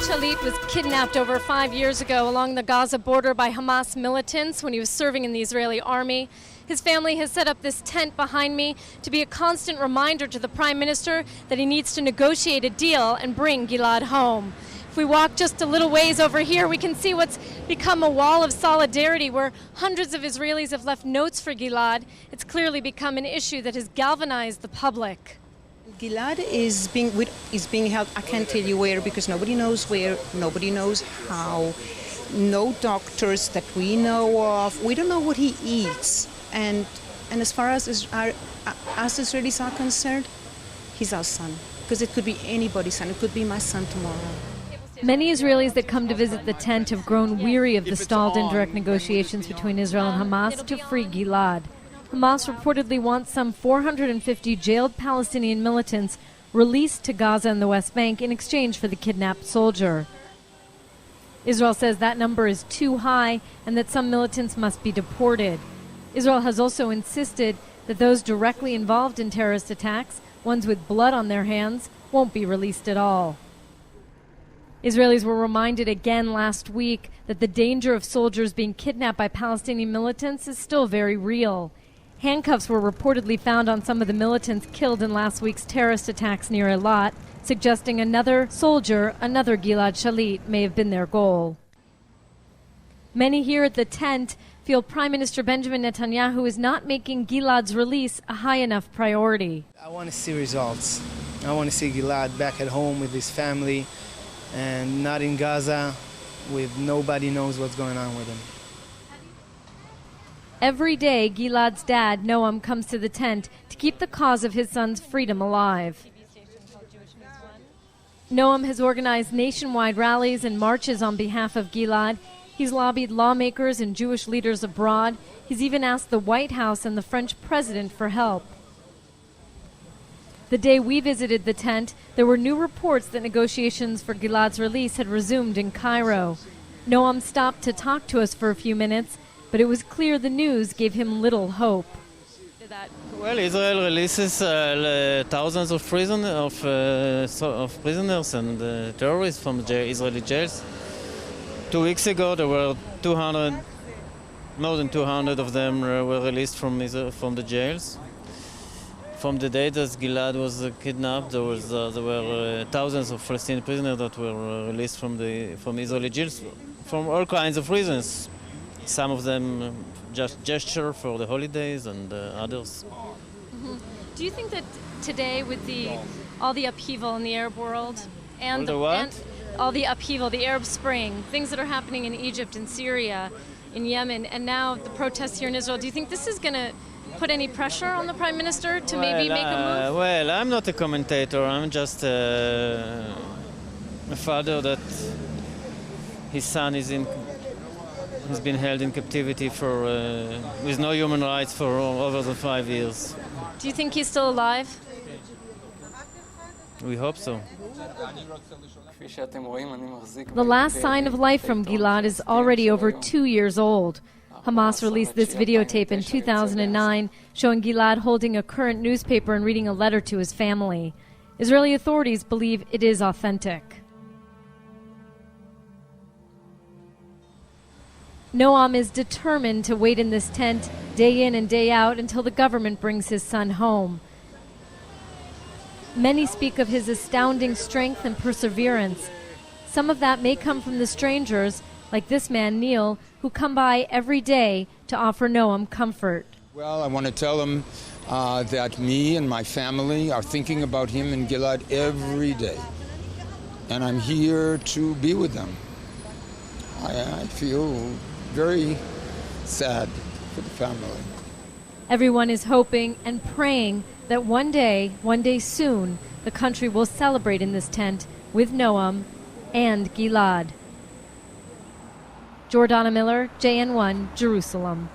Gilad Shalit was kidnapped over 5 years ago along the Gaza border by Hamas militants when he was serving in the Israeli army. His family has set up this tent behind me to be a constant reminder to the Prime Minister that he needs to negotiate a deal and bring Gilad home. If we walk just a little ways over here, we can see what's become a wall of solidarity where hundreds of Israelis have left notes for Gilad. It's clearly become an issue that has galvanized the public. Gilad is being held, I can't tell you where because nobody knows where, nobody knows how, no doctors that we know of. We don't know what he eats. And as far as us Israelis are concerned, he's our son. Because it could be anybody's son. It could be my son tomorrow. Many Israelis that come to visit the tent have grown weary of the stalled indirect negotiations between Israel and Hamas to free Gilad. Hamas reportedly wants some 450 jailed Palestinian militants released to Gaza and the West Bank in exchange for the kidnapped soldier. Israel says that number is too high and that some militants must be deported. Israel has also insisted that those directly involved in terrorist attacks, ones with blood on their hands, won't be released at all. Israelis were reminded again last week that the danger of soldiers being kidnapped by Palestinian militants is still very real. Handcuffs were reportedly found on some of the militants killed in last week's terrorist attacks near Eilat, suggesting another soldier, another Gilad Shalit, may have been their goal. Many here at the tent feel Prime Minister Benjamin Netanyahu is not making Gilad's release a high enough priority. I want to see results. I want to see Gilad back at home with his family and not in Gaza with nobody knows what's going on with him. Every day, Gilad's dad, Noam, comes to the tent to keep the cause of his son's freedom alive. Noam has organized nationwide rallies and marches on behalf of Gilad. He's lobbied lawmakers and Jewish leaders abroad. He's even asked the White House and the French president for help. The day we visited the tent, there were new reports that negotiations for Gilad's release had resumed in Cairo. Noam stopped to talk to us for a few minutes, but it was clear the news gave him little hope. Well, Israel releases thousands of prisoners and terrorists from Israeli jails. 2 weeks ago, there were more than 200 of them were released from the jails. From the day that Gilad was kidnapped, there were thousands of Palestinian prisoners that were released from Israeli jails from all kinds of reasons. Some of them just gesture for the holidays and others. Mm-hmm. Do you think that today with all the upheaval in the Arab world and all the upheaval, the Arab Spring, things that are happening in Egypt and Syria, in Yemen, and now the protests here in Israel, do you think this is going to put any pressure on the Prime Minister to maybe make a move? Well, I'm not a commentator. I'm just a father that his son has been held in captivity with no human rights for over 5 years. Do you think he's still alive? We hope so. The last sign of life from Gilad is already over 2 years old. Hamas released this videotape in 2009 showing Gilad holding a current newspaper and reading a letter to his family. Israeli authorities believe it is authentic. Noam is determined to wait in this tent day in and day out until the government brings his son home. Many speak of his astounding strength and perseverance. Some of that may come from the strangers, like this man, Neil, who come by every day to offer Noam comfort. Well, I want to tell him that me and my family are thinking about him and Gilad every day. And I'm here to be with them. I feel very sad for the family. Everyone is hoping and praying that one day soon, the country will celebrate in this tent with Noam and Gilad. Jordana Miller, JN1, Jerusalem.